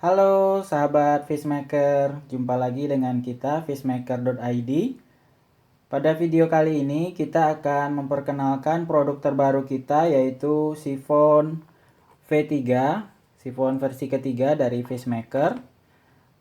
Halo sahabat Fishmaker, jumpa lagi dengan kita fishmaker.id. Pada video kali ini kita akan memperkenalkan produk terbaru kita yaitu sifon V3, sifon versi ketiga dari Fishmaker.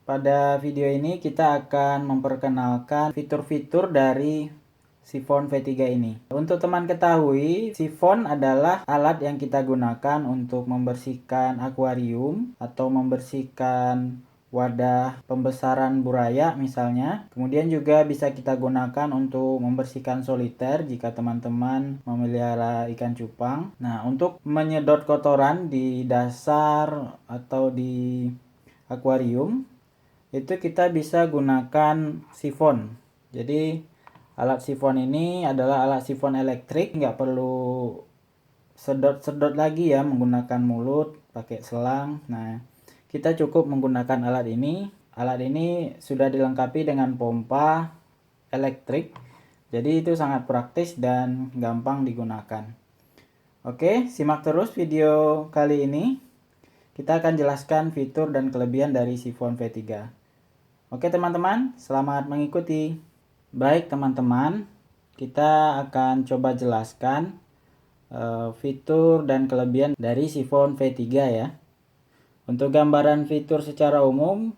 Pada video ini kita akan memperkenalkan fitur-fitur dari sifon V3 ini. Untuk teman ketahui, sifon adalah alat yang kita gunakan untuk membersihkan akuarium atau membersihkan wadah pembesaran buraya misalnya. Kemudian juga bisa kita gunakan untuk membersihkan soliter jika teman-teman memelihara ikan cupang. Nah, untuk menyedot kotoran di dasar atau di akuarium itu kita bisa gunakan sifon. Jadi alat sifon ini adalah alat sifon elektrik, nggak perlu sedot-sedot lagi ya menggunakan mulut, pakai selang. Nah, kita cukup menggunakan alat ini. Alat ini sudah dilengkapi dengan pompa elektrik, jadi itu sangat praktis dan gampang digunakan. Oke, simak terus video kali ini. Kita akan jelaskan fitur dan kelebihan dari sifon V3. Oke teman-teman, selamat mengikuti. Baik teman-teman, kita akan coba jelaskan fitur dan kelebihan dari sifon V3 ya. Untuk gambaran fitur secara umum,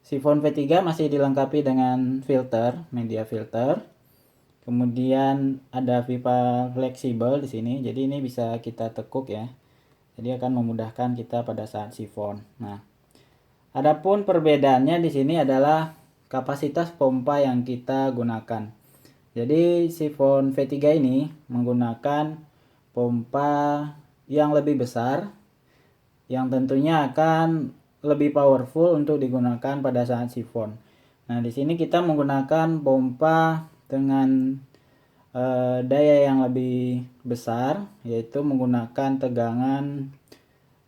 sifon V3 masih dilengkapi dengan filter, media filter. Kemudian ada pipa fleksibel di sini, jadi ini bisa kita tekuk ya. Jadi akan memudahkan kita pada saat sifon. Nah, adapun perbedaannya di sini adalah kapasitas pompa yang kita gunakan. Jadi sifon V3 ini menggunakan pompa yang lebih besar yang tentunya akan lebih powerful untuk digunakan pada saat sifon. Nah, di sini kita menggunakan pompa dengan daya yang lebih besar, yaitu menggunakan tegangan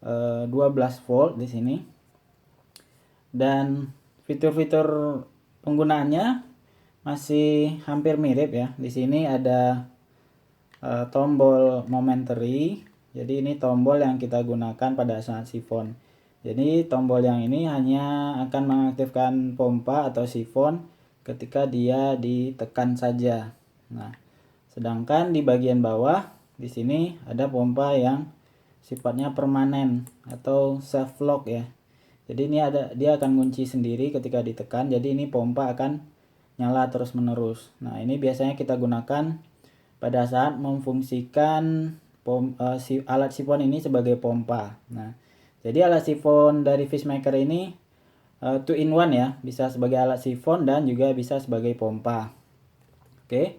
12 volt di sini. Dan fitur-fitur penggunaannya masih hampir mirip ya. Di sini ada tombol momentary. Jadi ini tombol yang kita gunakan pada saat sifon. Jadi tombol yang ini hanya akan mengaktifkan pompa atau sifon ketika dia ditekan saja. Nah, sedangkan di bagian bawah di sini ada pompa yang sifatnya permanen atau self lock ya. Jadi ini dia akan kunci sendiri ketika ditekan. Jadi ini pompa akan nyala terus menerus. Nah, ini biasanya kita gunakan pada saat memfungsikan alat sifon ini sebagai pompa. Nah, jadi alat sifon dari Fishmaker ini 2 in 1 ya, bisa sebagai alat sifon dan juga bisa sebagai pompa. Oke.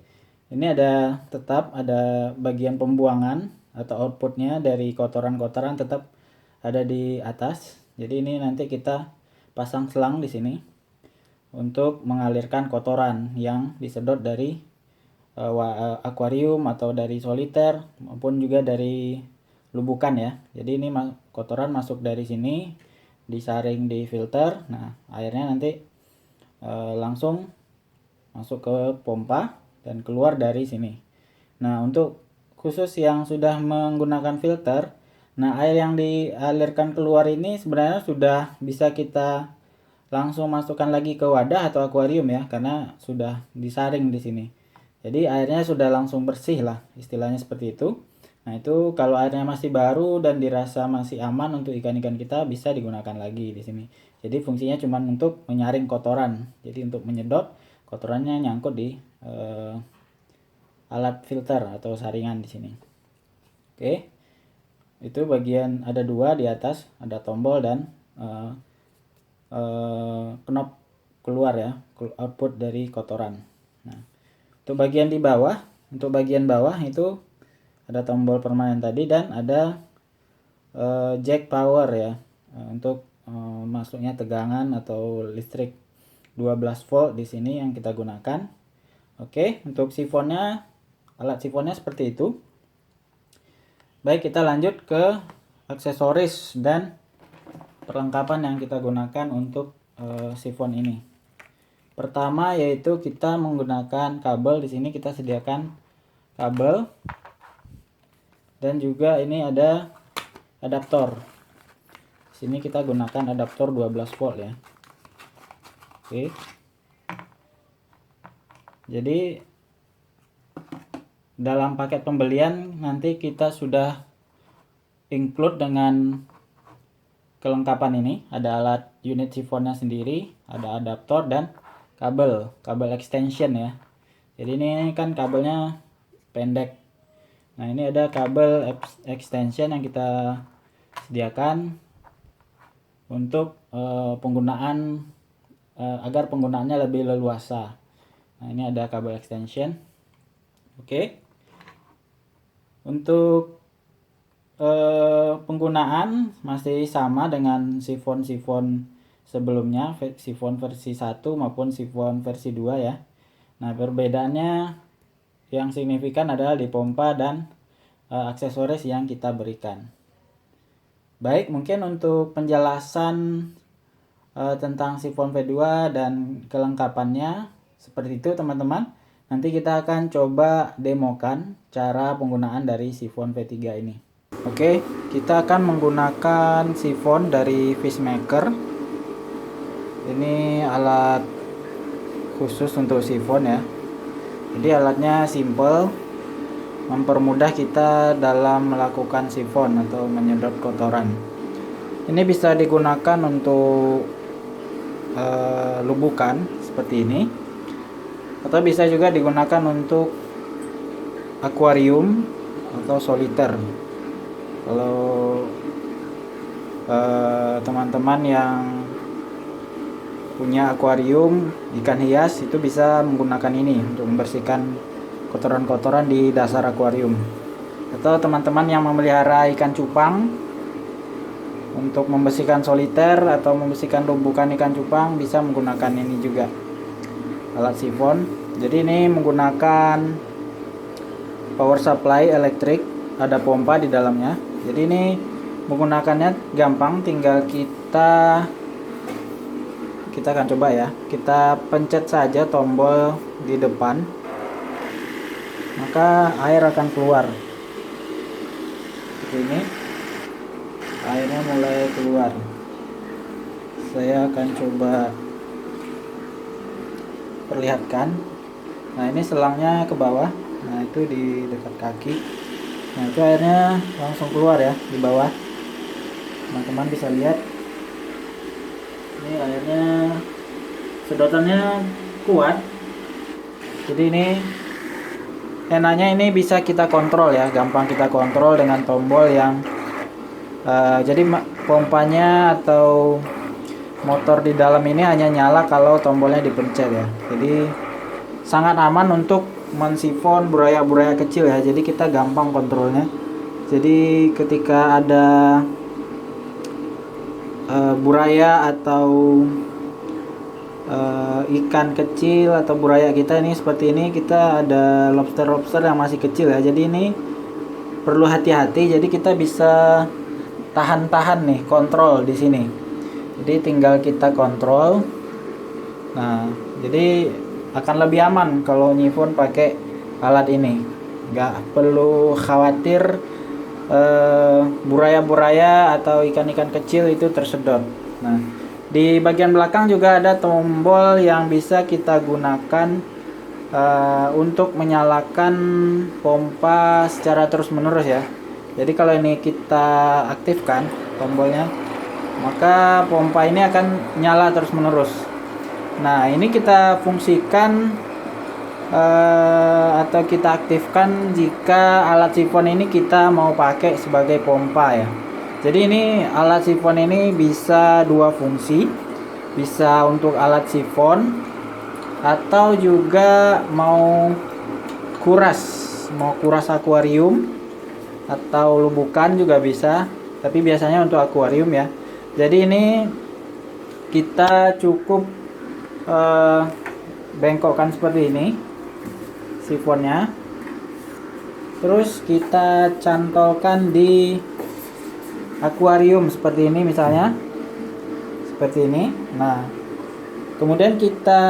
Ini tetap ada bagian pembuangan atau outputnya dari kotoran-kotoran tetap ada di atas. Jadi ini nanti kita pasang selang di sini untuk mengalirkan kotoran yang disedot dari akuarium atau dari soliter maupun juga dari lubukan ya. Jadi ini kotoran masuk dari sini, disaring di filter. Nah, airnya nanti langsung masuk ke pompa dan keluar dari sini. Nah, untuk khusus yang sudah menggunakan filter, nah air yang dialirkan keluar ini sebenarnya sudah bisa kita langsung masukkan lagi ke wadah atau akuarium ya, karena sudah disaring di sini. Jadi airnya sudah langsung bersih lah, istilahnya seperti itu. Nah, itu kalau airnya masih baru dan dirasa masih aman untuk ikan-ikan kita, bisa digunakan lagi di sini. Jadi fungsinya cuma untuk menyaring kotoran. Jadi untuk menyedot kotorannya nyangkut di alat filter atau saringan di sini. Oke. Itu bagian ada 2 di atas, ada tombol dan knop keluar ya, output dari kotoran. Nah, untuk bagian bawah itu ada tombol permanen tadi dan ada jack power ya, untuk masuknya tegangan atau listrik 12 volt di sini yang kita gunakan. Oke, untuk sifonnya, alat sifonnya seperti itu. Baik, kita lanjut ke aksesoris dan perlengkapan yang kita gunakan untuk sifon ini. Pertama yaitu kita menggunakan kabel. Di sini kita sediakan kabel dan juga ini ada adaptor. Sini kita gunakan adaptor 12 volt ya. Oke. Jadi dalam paket pembelian nanti kita sudah include dengan kelengkapan ini. Ada alat unit sifonnya sendiri, ada adaptor dan kabel extension ya. Jadi ini kan kabelnya pendek. Nah, ini ada kabel extension yang kita sediakan untuk penggunaan agar penggunaannya lebih leluasa. Nah, ini ada kabel extension. Oke. Untuk penggunaan masih sama dengan sifon-sifon sebelumnya, sifon versi 1 maupun sifon versi 2 ya. Nah, perbedaannya yang signifikan adalah di pompa dan aksesoris yang kita berikan. Baik, mungkin untuk penjelasan tentang sifon V2 dan kelengkapannya seperti itu teman-teman. Nanti kita akan coba demokan cara penggunaan dari sifon V3 ini. Oke, kita akan menggunakan sifon dari Fishmaker. Ini alat khusus untuk sifon ya. Jadi alatnya simple, mempermudah kita dalam melakukan sifon atau menyedot kotoran. Ini bisa digunakan untuk lubukan seperti ini, atau bisa juga digunakan untuk akuarium atau soliter. Kalau teman-teman yang punya akuarium ikan hias itu bisa menggunakan ini untuk membersihkan kotoran-kotoran di dasar akuarium. Atau teman-teman yang memelihara ikan cupang untuk membersihkan soliter atau membersihkan lumbukan ikan cupang bisa menggunakan ini juga, alat sifon. Jadi ini menggunakan power supply elektrik, ada pompa di dalamnya. Jadi ini menggunakannya gampang, tinggal kita akan coba ya. Kita pencet saja tombol di depan, maka air akan keluar. Seperti ini, airnya mulai keluar. Saya akan coba perlihatkan. Nah, ini selangnya ke bawah. Nah, itu di dekat kaki. Nah, itu airnya langsung keluar ya di bawah. Teman-teman bisa lihat. Ini airnya, sedotannya kuat. Jadi ini enaknya ini bisa kita kontrol ya, gampang kita kontrol dengan tombol yang jadi pompanya atau motor di dalam ini hanya nyala kalau tombolnya dipencet ya. Jadi sangat aman untuk mensifon buraya-buraya kecil ya. Jadi kita gampang kontrolnya. Jadi ketika ada buraya atau ikan kecil atau buraya kita ini seperti ini, kita ada lobster yang masih kecil ya. Jadi ini perlu hati-hati. Jadi kita bisa tahan-tahan nih, kontrol di sini. Jadi tinggal kita kontrol. Nah, jadi akan lebih aman kalau nyifon pakai alat ini. Nggak perlu khawatir buraya-buraya atau ikan-ikan kecil itu tersedot. Nah, di bagian belakang juga ada tombol yang bisa kita gunakan untuk menyalakan pompa secara terus-menerus ya. Jadi kalau ini kita aktifkan tombolnya, maka pompa ini akan nyala terus-menerus. Nah, ini kita fungsikan atau kita aktifkan jika alat sifon ini kita mau pakai sebagai pompa ya. Jadi ini alat sifon ini bisa dua fungsi, bisa untuk alat sifon atau juga mau kuras akuarium atau lubukan juga bisa, tapi biasanya untuk akuarium ya. Jadi ini kita cukup bengkokkan seperti ini sifonnya, terus kita cantolkan di akuarium seperti ini misalnya, seperti ini. Nah, kemudian kita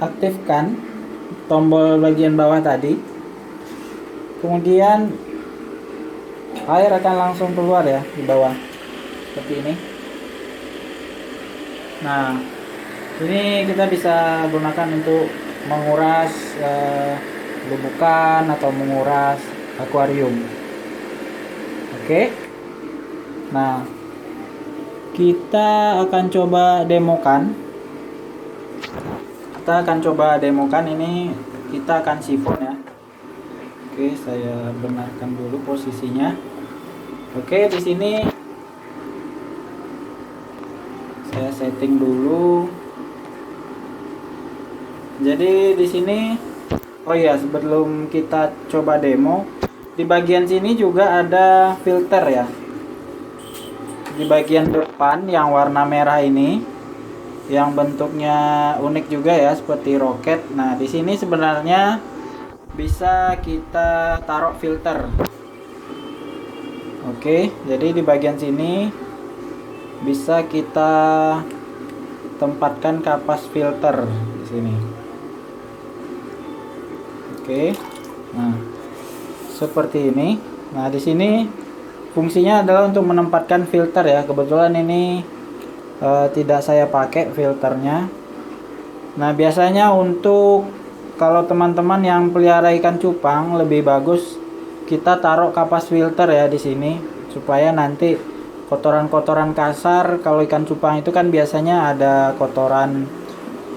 aktifkan tombol bagian bawah tadi, kemudian air akan langsung keluar ya di bawah seperti ini. Nah, ini kita bisa gunakan untuk menguras lubukan atau menguras akuarium. Oke. Nah, kita akan coba demokan. Ini kita akan sifon ya. Oke, saya benarkan dulu posisinya. Oke, di sini saya setting dulu. Jadi di sini, oh ya, sebelum kita coba demo, di bagian sini juga ada filter ya. Di bagian depan yang warna merah ini, yang bentuknya unik juga ya, seperti roket. Nah, di sini sebenarnya bisa kita taruh filter. Oke, jadi di bagian sini bisa kita tempatkan kapas filter di sini. Oke. Nah, seperti ini. Nah, di sini fungsinya adalah untuk menempatkan filter ya. Kebetulan ini tidak saya pakai filternya. Nah, biasanya untuk kalau teman-teman yang pelihara ikan cupang, lebih bagus kita taruh kapas filter ya di sini, supaya nanti kotoran-kotoran kasar, kalau ikan cupang itu kan biasanya ada kotoran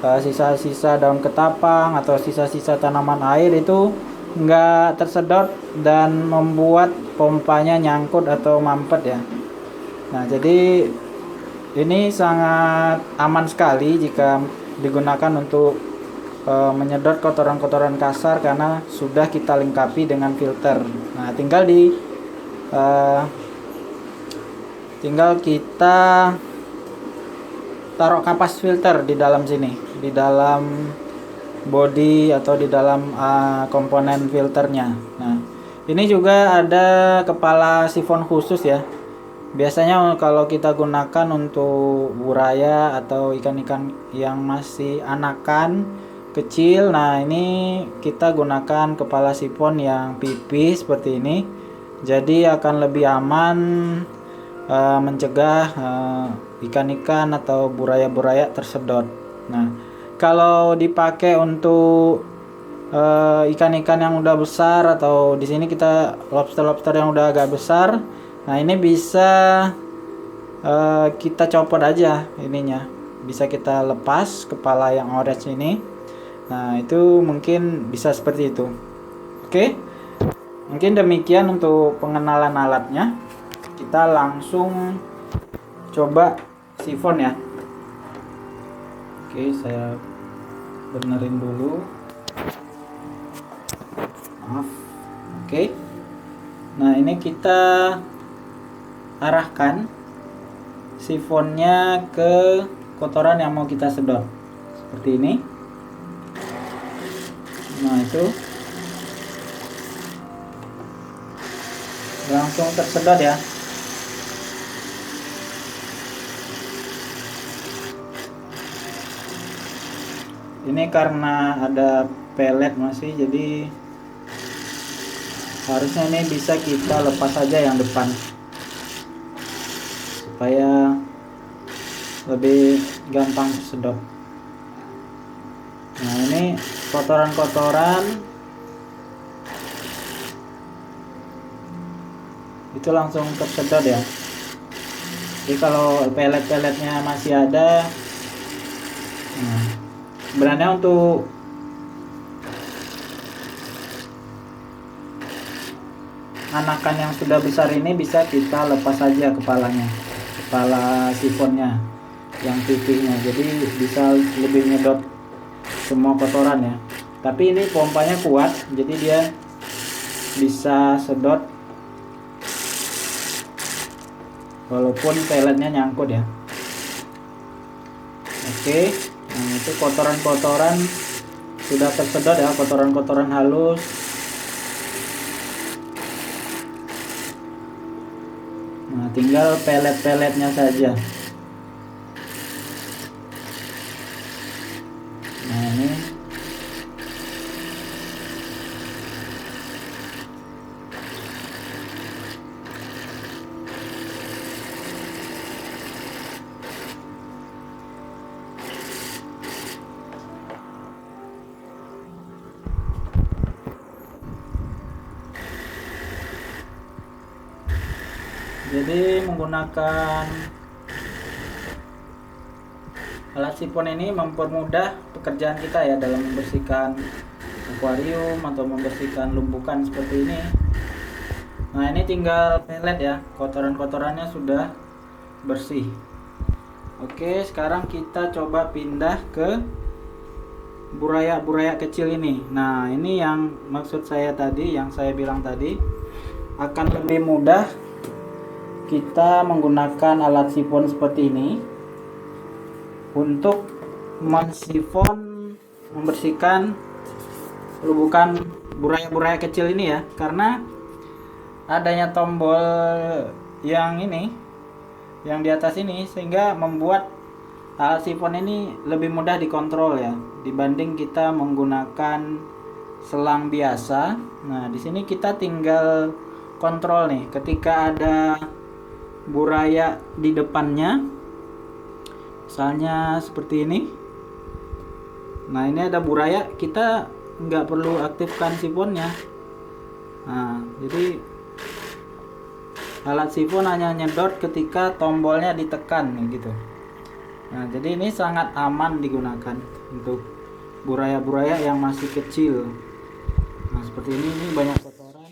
sisa-sisa daun ketapang atau sisa-sisa tanaman air, itu nggak tersedot dan membuat pompanya nyangkut atau mampet ya. Nah, jadi ini sangat aman sekali jika digunakan untuk menyedot kotoran-kotoran kasar karena sudah kita lengkapi dengan filter. Nah, tinggal kita taruh kapas filter di dalam sini, di dalam body atau di dalam komponen filternya. Nah, ini juga ada kepala sifon khusus ya. Biasanya kalau kita gunakan untuk buraya atau ikan-ikan yang masih anakan kecil, nah ini kita gunakan kepala sifon yang pipih seperti ini. Jadi akan lebih aman mencegah ikan-ikan atau buraya-buraya tersedot. Nah, kalau dipakai untuk ikan-ikan yang udah besar, atau di sini kita lobster-lobster yang udah agak besar, nah ini bisa kita copot aja ininya, bisa kita lepas kepala yang orange ini. Nah, itu mungkin bisa seperti itu. Oke, mungkin demikian untuk pengenalan alatnya. Kita langsung coba sifon ya. Oke, saya benerin dulu. Maaf. Oke. Nah, ini kita arahkan sifonnya ke kotoran yang mau kita sedot. Seperti ini. Nah, itu langsung tersedot ya. Ini karena ada pelet masih, jadi harusnya ini bisa kita lepas saja yang depan supaya lebih gampang tersedot. Nah, ini kotoran-kotoran itu langsung tersedot ya. Jadi kalau pelet-peletnya masih ada, nah, sebenarnya untuk anakan yang sudah besar ini bisa kita lepas saja kepalanya, kepala sifonnya yang pipihnya, jadi bisa lebih nyedot semua kotoran ya. Tapi ini pompanya kuat, jadi dia bisa sedot walaupun peletnya nyangkut ya. Oke, nah itu kotoran-kotoran sudah tersedot ya, kotoran-kotoran halus. Nah, tinggal pelet-peletnya saja. Nah, ini Jadi menggunakan alat sifon ini mempermudah pekerjaan kita ya dalam membersihkan akuarium atau membersihkan lumbukan seperti ini. Nah, ini tinggal pelet ya, kotoran-kotorannya sudah bersih. Oke, sekarang kita coba pindah ke buraya-buraya kecil ini. Nah, ini yang maksud saya tadi, yang saya bilang tadi, akan lebih mudah kita menggunakan alat sifon seperti ini untuk mensifon, membersihkan lubukan buraya-buraya kecil ini ya, karena adanya tombol yang ini, yang di atas ini, sehingga membuat alat sifon ini lebih mudah dikontrol ya dibanding kita menggunakan selang biasa. Nah, di sini kita tinggal kontrol nih ketika ada buraya di depannya, misalnya seperti ini. Nah, ini ada buraya, kita nggak perlu aktifkan sifonnya. Nah, jadi alat sifon hanya nyedot ketika tombolnya ditekan gitu. Nah, jadi ini sangat aman digunakan untuk buraya-buraya yang masih kecil. Nah, seperti ini banyak kotoran.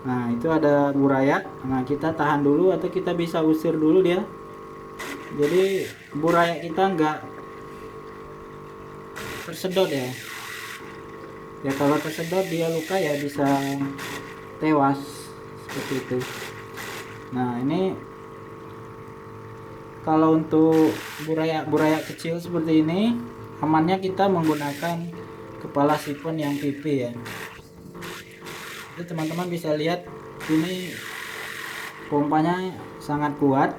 Nah, itu ada buraya. Nah, kita tahan dulu atau kita bisa usir dulu dia. Jadi buraya kita nggak tersedot ya. Ya, kalau tersedot dia luka ya bisa tewas seperti itu. Nah, ini kalau untuk buraya kecil seperti ini, amannya kita menggunakan kepala sifon yang PP ya. Jadi teman-teman bisa lihat ini pompanya sangat kuat.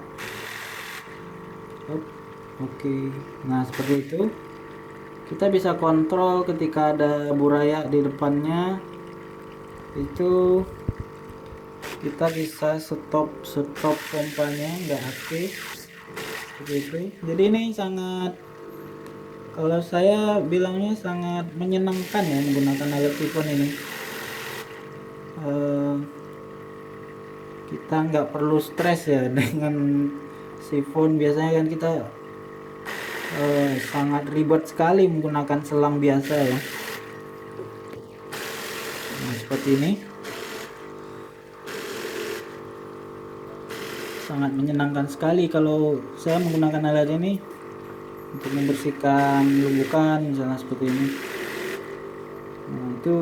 Oke. Nah, seperti itu. Kita bisa kontrol ketika ada buraya di depannya. Itu kita bisa stop pompanya, nggak aktif seperti itu. Jadi ini sangat, kalau saya bilangnya sangat menyenangkan ya menggunakan alat sifon ini. Kita nggak perlu stres ya dengan sifon. Biasanya kan kita sangat ribet sekali menggunakan selang biasa ya. Nah, seperti ini sangat menyenangkan sekali kalau saya menggunakan alat ini untuk membersihkan lumbukan misalnya seperti ini. Nah, itu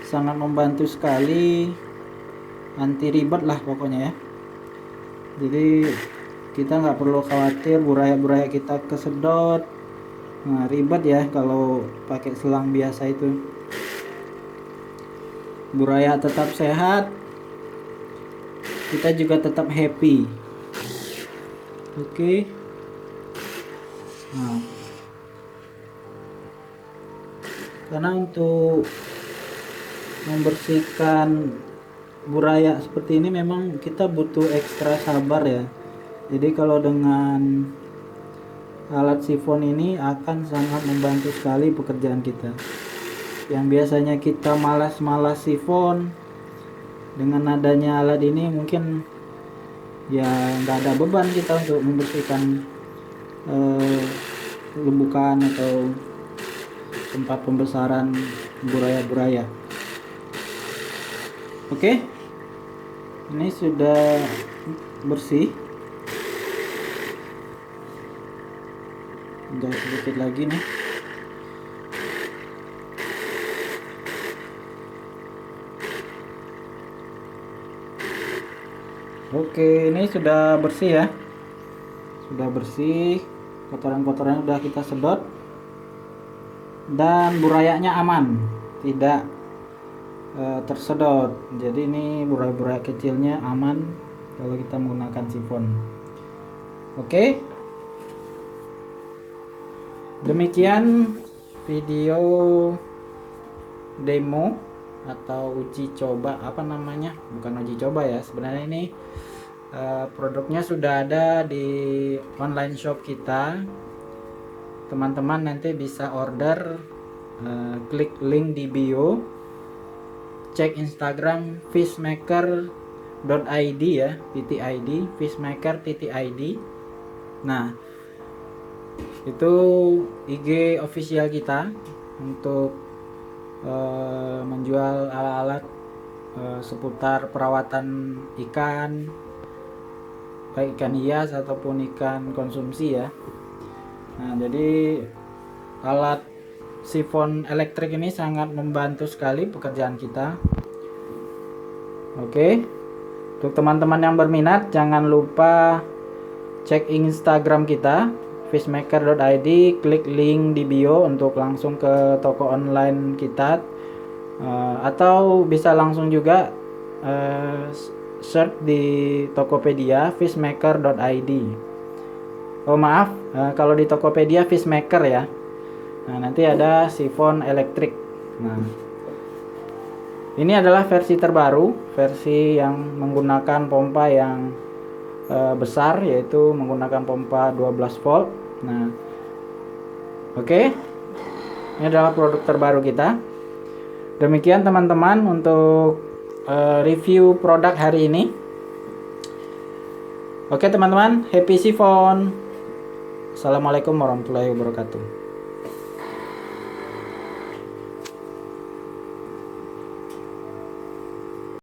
sangat membantu sekali, anti ribet lah pokoknya ya. Jadi kita nggak perlu khawatir buraya-buraya kita kesedot. Nah, ribet ya kalau pakai selang biasa itu. Buraya tetap sehat, kita juga tetap happy. Oke. Nah, karena untuk membersihkan buraya seperti ini memang kita butuh ekstra sabar ya. Jadi kalau dengan alat sifon ini akan sangat membantu sekali pekerjaan kita. Yang biasanya kita malas-malas sifon, dengan adanya alat ini mungkin ya nggak ada beban kita untuk membersihkan lumbukan atau tempat pembesaran buraya-buraya. Oke, ini sudah bersih. Tinggal sedikit lagi nih. Oke, ini sudah bersih ya. Sudah bersih. Kotoran-kotorannya sudah kita sedot. Dan burayanya aman, tidak tersedot. Jadi ini buraya-buraya kecilnya aman kalau kita menggunakan sifon. Oke. Demikian video demo atau uji coba, apa namanya, bukan uji coba ya sebenarnya. Ini produknya sudah ada di online shop kita. Teman-teman nanti bisa order, klik link di bio, cek Instagram Fishmaker fishmaker.id ya, .id, fishmaker.id. Nah, itu IG official kita untuk menjual alat-alat seputar perawatan ikan, baik ikan hias ataupun ikan konsumsi ya. Nah, jadi alat sifon elektrik ini sangat membantu sekali pekerjaan kita. Oke, untuk teman-teman yang berminat jangan lupa cek Instagram kita fishmaker.id, klik link di bio untuk langsung ke toko online kita, atau bisa langsung juga search di Tokopedia fishmaker.id. Oh maaf, kalau di Tokopedia Fishmaker ya. Nah, nanti ada sifon elektrik. Nah, ini adalah versi terbaru, versi yang menggunakan pompa yang besar, yaitu menggunakan pompa 12 volt. Nah, oke, ini adalah produk terbaru kita. Demikian teman-teman untuk review produk hari ini. Oke teman-teman, happy sifon. Assalamualaikum warahmatullahi wabarakatuh.